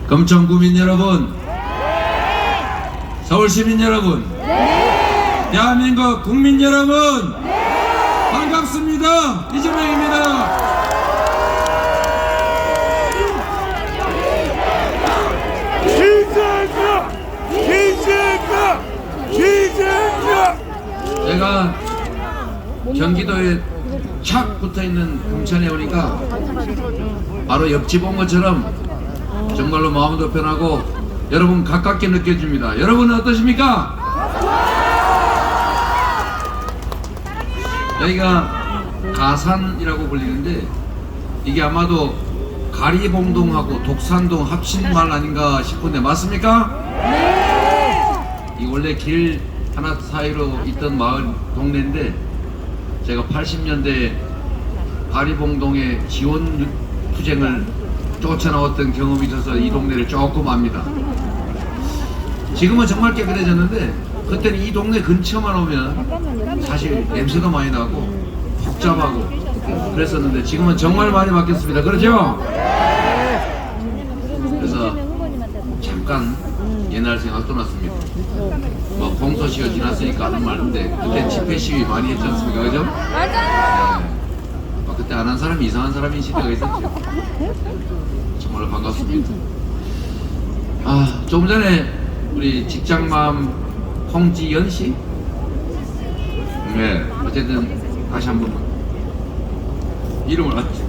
금천 구민 여러분, 서울 시민 여러분, 대한민국 국민 여러분, 반갑습니다. 이재명입니다. 제가 경기도에 착 붙어있는 금천에 오니까 바로 옆집 온 것처럼 정말로 마음도 편하고 여러분 가깝게 느껴집니다. 여러분은 어떠십니까? 여기가 가산이라고 불리는데 이게 아마도 가리봉동하고 독산동 합친 말 아닌가 싶은데 맞습니까? 이 원래 길 하나 사이로 있던 마을 동네인데 제가 80년대 가리봉동의 지원 투쟁을 쫓아나왔던 경험이 있어서 이 동네를 조금 압니다. 지금은 정말 깨끗해졌는데 그때는 이 동네 근처만 오면 사실 냄새도 많이 나고 복잡하고 그랬었는데 지금은 정말 많이 바뀌었습니다. 그렇죠? 그래서 잠깐 옛날 생각도 났습니다. 뭐 공소시효 지났으니까 하는 말인데 그때 집회 시위 많이 했지 않습니까? 그죠? 맞아요. 네. 그때 안 한 사람이 이상한 사람인 시대가 있었죠. 정말 반갑습니다. 조금 전에 우리 직장맘 홍지연 씨, 네, 어쨌든 다시 한번 이름을 알았죠.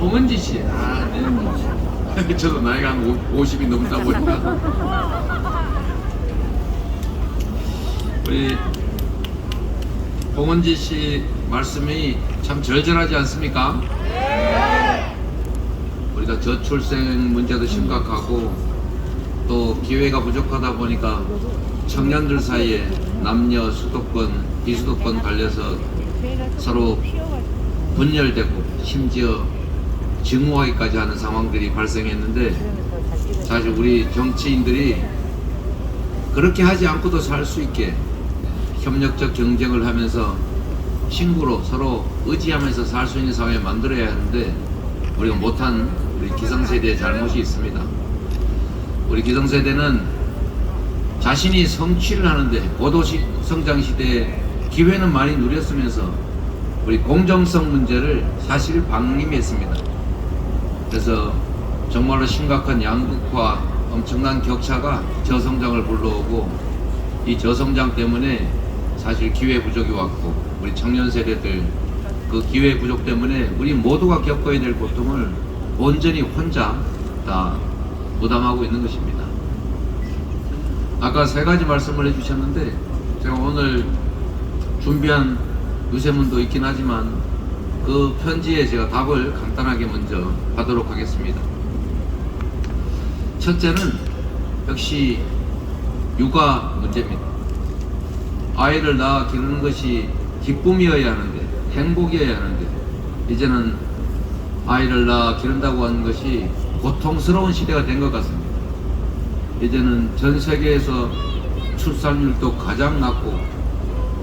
홍은지 씨. 네. 저도 나이가 한 50이 넘다 보니까 우리 홍은지 씨 말씀이 참 절절하지 않습니까? 우리가 저출생 문제도 심각하고 또 기회가 부족하다 보니까 청년들 사이에 남녀 수도권, 비수도권 갈려서 서로 분열되고 심지어 증오하기까지 하는 상황들이 발생했는데 사실 우리 정치인들이 그렇게 하지 않고도 살 수 있게 협력적 경쟁을 하면서 친구로 서로 의지하면서 살 수 있는 사회를 만들어야 하는데 우리가 못한 우리 기성세대의 잘못이 있습니다. 우리 기성세대는 자신이 성취를 하는데 고도시 성장 시대에 기회는 많이 누렸으면서 우리 공정성 문제를 사실 방임했습니다. 그래서 정말로 심각한 양극화, 엄청난 격차가 저성장을 불러오고 이 저성장 때문에 사실 기회 부족이 왔고 우리 청년 세대들 그 기회 부족 때문에 우리 모두가 겪어야 될 고통을 온전히 혼자 다 부담하고 있는 것입니다. 아까 세 가지 말씀을 해주셨는데 제가 오늘 준비한 유세문도 있긴 하지만 그 편지에 제가 답을 간단하게 먼저 하도록 하겠습니다. 첫째는 역시 육아 문제입니다. 아이를 낳아 기르는 것이 기쁨이어야 하는데 행복이어야 하는데 이제는 아이를 낳아 기른다고 하는 것이 고통스러운 시대가 된 것 같습니다. 이제는 전 세계에서 출산율도 가장 낮고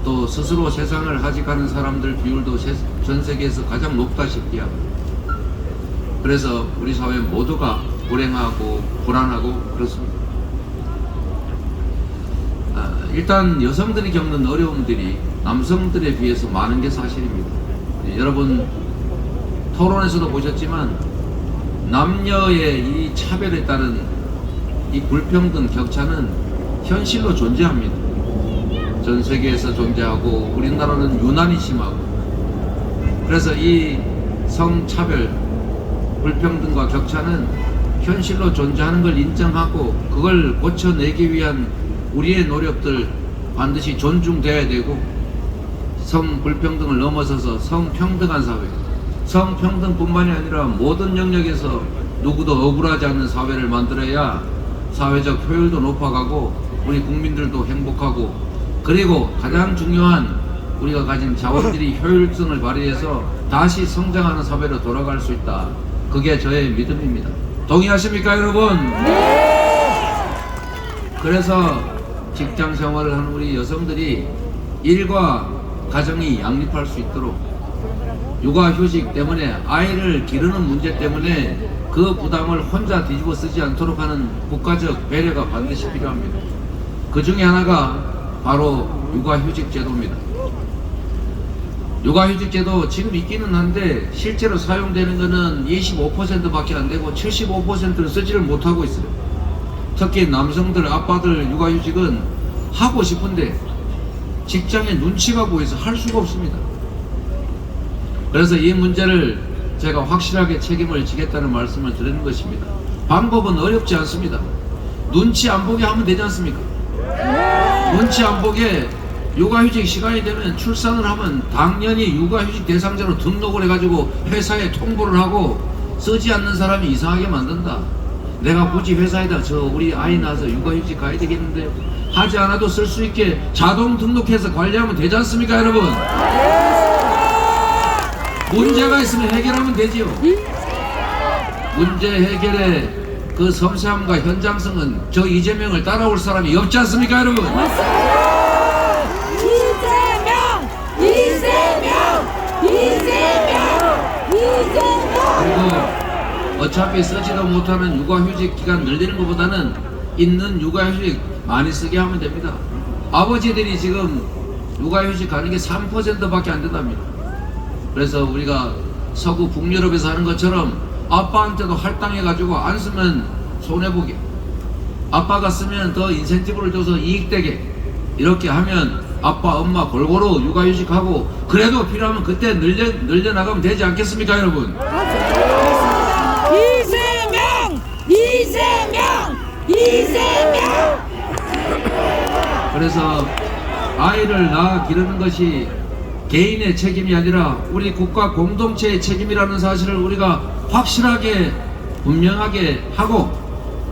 또 스스로 세상을 하직하는 사람들 비율도 전 세계에서 가장 높다시피 합니다. 그래서 우리 사회 모두가 불행하고 불안하고 그렇습니다. 일단 여성들이 겪는 어려움들이 남성들에 비해서 많은 게 사실입니다. 여러분 토론에서도 보셨지만 남녀의 이 차별에 따른 이 불평등 격차는 현실로 존재합니다. 전 세계에서 존재하고 우리나라는 유난히 심하고 그래서 이 성차별 불평등과 격차는 현실로 존재하는 걸 인정하고 그걸 고쳐내기 위한 우리의 노력들 반드시 존중돼야 되고 성불평등을 넘어서서 성평등한 사회 성평등뿐만이 아니라 모든 영역에서 누구도 억울하지 않는 사회를 만들어야 사회적 효율도 높아가고 우리 국민들도 행복하고 그리고 가장 중요한 우리가 가진 자원들이 효율성을 발휘해서 다시 성장하는 사회로 돌아갈 수 있다. 그게 저의 믿음입니다. 동의하십니까 여러분? 네! 그래서 직장 생활을 하는 우리 여성들이 일과 가정이 양립할 수 있도록 육아휴직 때문에 아이를 기르는 문제 때문에 그 부담을 혼자 뒤집어 쓰지 않도록 하는 국가적 배려가 반드시 필요합니다. 그 중에 하나가 바로 육아휴직 제도입니다. 육아휴직 제도 지금 있기는 한데 실제로 사용되는 것은 25%밖에 안 되고 75%를 쓰지를 못하고 있어요. 특히 남성들, 아빠들 육아휴직은 하고 싶은데 직장에 눈치가 보여서 할 수가 없습니다. 그래서 이 문제를 제가 확실하게 책임을 지겠다는 말씀을 드리는 것입니다. 방법은 어렵지 않습니다. 눈치 안 보게 하면 되지 않습니까? 눈치 안 보게 육아휴직 시간이 되면 출산을 하면 당연히 육아휴직 대상자로 등록을 해가지고 회사에 통보를 하고 쓰지 않는 사람이 이상하게 만든다. 내가 굳이 회사에다 저 우리 아이 낳아서 육아휴직 가야 되겠는데 하지 않아도 쓸 수 있게 자동 등록해서 관리하면 되지 않습니까, 여러분? 문제가 있으면 해결하면 되지요. 문제 해결의 그 섬세함과 현장성은 저 이재명을 따라올 사람이 없지 않습니까, 여러분? 그리고 어차피 쓰지도 못하는 육아휴직 기간 늘리는 것보다는 있는 육아휴직 많이 쓰게 하면 됩니다. 아버지들이 지금 육아휴직 가는 게 3%밖에 안 된답니다. 그래서 우리가 서구 북유럽에서 하는 것처럼 아빠한테도 할당해가지고 안 쓰면 손해보게, 아빠가 쓰면 더 인센티브를 줘서 이익되게 이렇게 하면 아빠 엄마 골고루 육아휴직하고 그래도 필요하면 그때 늘려나가면 되지 않겠습니까, 여러분? 이재명! 그래서 아이를 낳아 기르는 것이 개인의 책임이 아니라 우리 국가 공동체의 책임이라는 사실을 우리가 확실하게 분명하게 하고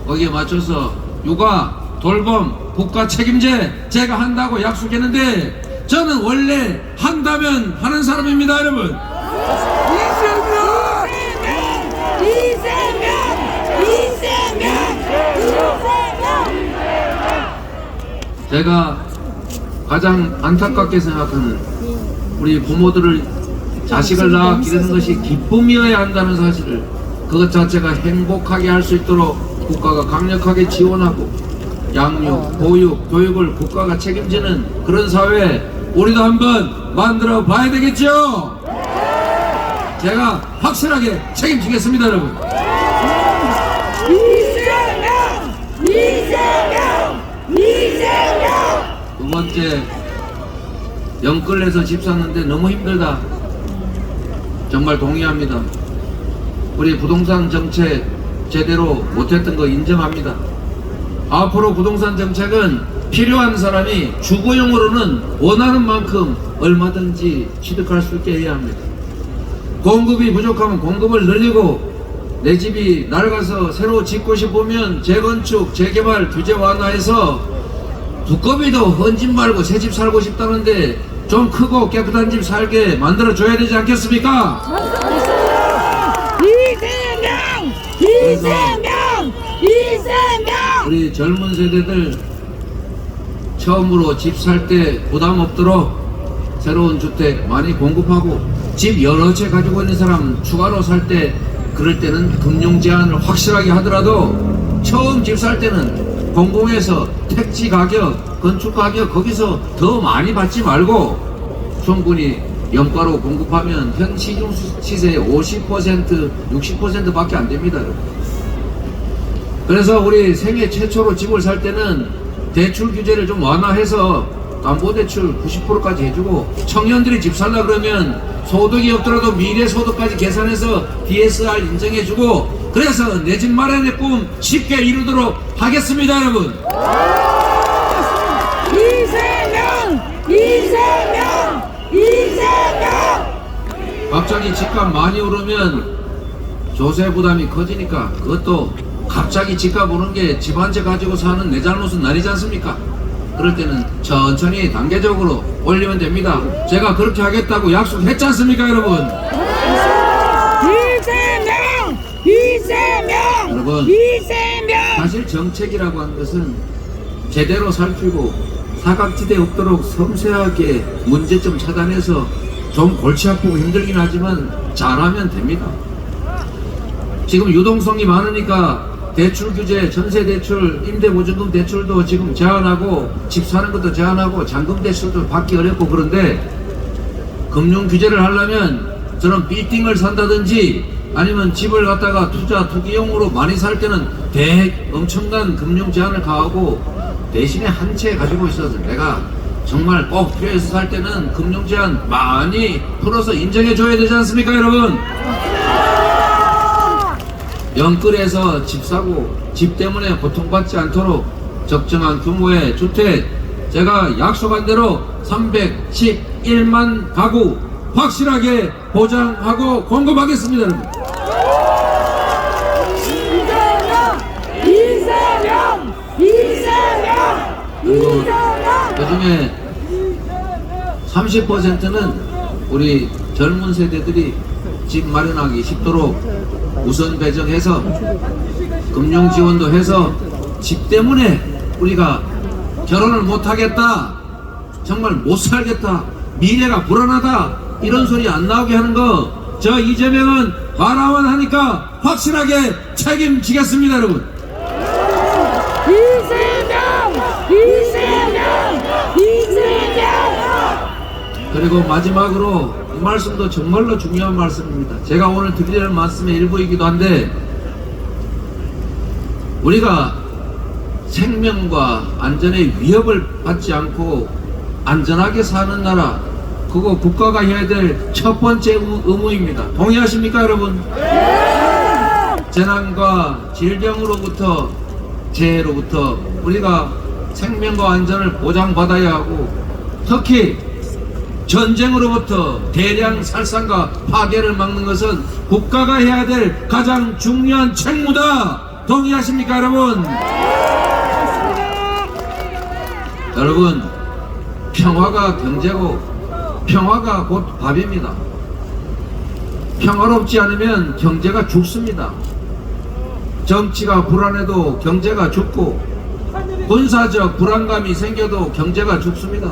거기에 맞춰서 육아, 돌봄, 국가 책임제 제가 한다고 약속했는데 저는 원래 한다면 하는 사람입니다, 여러분. 제가 가장 안타깝게 생각하는 우리 부모들을 자식을 낳아 기르는 것이 기쁨이어야 한다는 사실을 그것 자체가 행복하게 할 수 있도록 국가가 강력하게 지원하고 양육, 보육, 교육을 국가가 책임지는 그런 사회 우리도 한번 만들어 봐야 되겠죠? 제가 확실하게 책임지겠습니다, 여러분. 두 번째, 영끌에서 집 샀는데 너무 힘들다. 정말 동의합니다. 우리 부동산 정책 제대로 못했던 거 인정합니다. 앞으로 부동산 정책은 필요한 사람이 주거용으로는 원하는 만큼 얼마든지 취득할 수 있게 해야 합니다. 공급이 부족하면 공급을 늘리고 내 집이 낡아서 새로 짓고 싶으면 재건축, 재개발 규제 완화해서 두꺼비도 헌집 말고 새 집 살고 싶다는데 좀 크고 깨끗한 집 살게 만들어줘야 되지 않겠습니까? 이재명! 우리 젊은 세대들 처음으로 집 살 때 부담 없도록 새로운 주택 많이 공급하고 집 여러 채 가지고 있는 사람 추가로 살 때 그럴 때는 금융 제한을 확실하게 하더라도 처음 집 살 때는 공공에서 택지 가격, 건축 가격 거기서 더 많이 받지 말고 충분히 연가로 공급하면 현 시중 시세의 50%, 60%밖에 안 됩니다. 그래서 우리 생애 최초로 집을 살 때는 대출 규제를 좀 완화해서 담보대출 90%까지 해주고 청년들이 집 살라 그러면 소득이 없더라도 미래 소득까지 계산해서 DSR 인정해주고 그래서 내 집 마련의 꿈 쉽게 이루도록 하겠습니다, 여러분. 이재명! 갑자기 집값 많이 오르면 조세 부담이 커지니까 그것도 갑자기 집값 오른 게 집 한 채 가지고 사는 내 잘못은 아니지 않습니까? 그럴 때는 천천히 단계적으로 올리면 됩니다. 제가 그렇게 하겠다고 약속했지 않습니까, 여러분? 이재명! 여러분, 사실 정책이라고 하는 것은 제대로 살피고 사각지대 없도록 섬세하게 문제점 찾아내서 좀 골치 아프고 힘들긴 하지만 잘하면 됩니다. 지금 유동성이 많으니까 대출 규제, 전세 대출, 임대보증금 대출도 지금 제한하고 집 사는 것도 제한하고 잔금 대출도 받기 어렵고 그런데 금융 규제를 하려면 저런 빌딩을 산다든지 아니면 집을 갖다가 투기용으로 많이 살 때는 엄청난 금융 제한을 가하고 대신에 한 채 가지고 있어서 내가 정말 꼭 필요해서 살 때는 금융 제한 많이 풀어서 인정해 줘야 되지 않습니까, 여러분? 영끌에서 집 사고 집 때문에 고통받지 않도록 적정한 규모의 주택 제가 약속한 대로 311만 가구 확실하게 보장하고 공급하겠습니다, 여러분. 그리고 그중에 30%는 우리 젊은 세대들이 집 마련하기 쉽도록 우선 배정해서 금융 지원도 해서 집 때문에 우리가 결혼을 못하겠다, 정말 못 살겠다, 미래가 불안하다 이런 소리 안 나오게 하는 거 저 이재명은 바라만 하니까 확실하게 책임지겠습니다, 여러분. 그리고 마지막으로 이 말씀도 정말로 중요한 말씀입니다. 제가 오늘 드리는 말씀의 일부이기도 한데 우리가 생명과 안전의 위협을 받지 않고 안전하게 사는 나라, 그거 국가가 해야 될 첫 번째 의무입니다. 동의하십니까, 여러분? 재난과 질병으로부터, 재해로부터 우리가 생명과 안전을 보장받아야 하고 특히 전쟁으로부터 대량 살상과 파괴를 막는 것은 국가가 해야 될 가장 중요한 책무다. 동의하십니까, 여러분? 여러분, 평화가 경제고 평화가 곧 밥입니다. 평화롭지 않으면 경제가 죽습니다. 정치가 불안해도 경제가 죽고 군사적 불안감이 생겨도 경제가 죽습니다.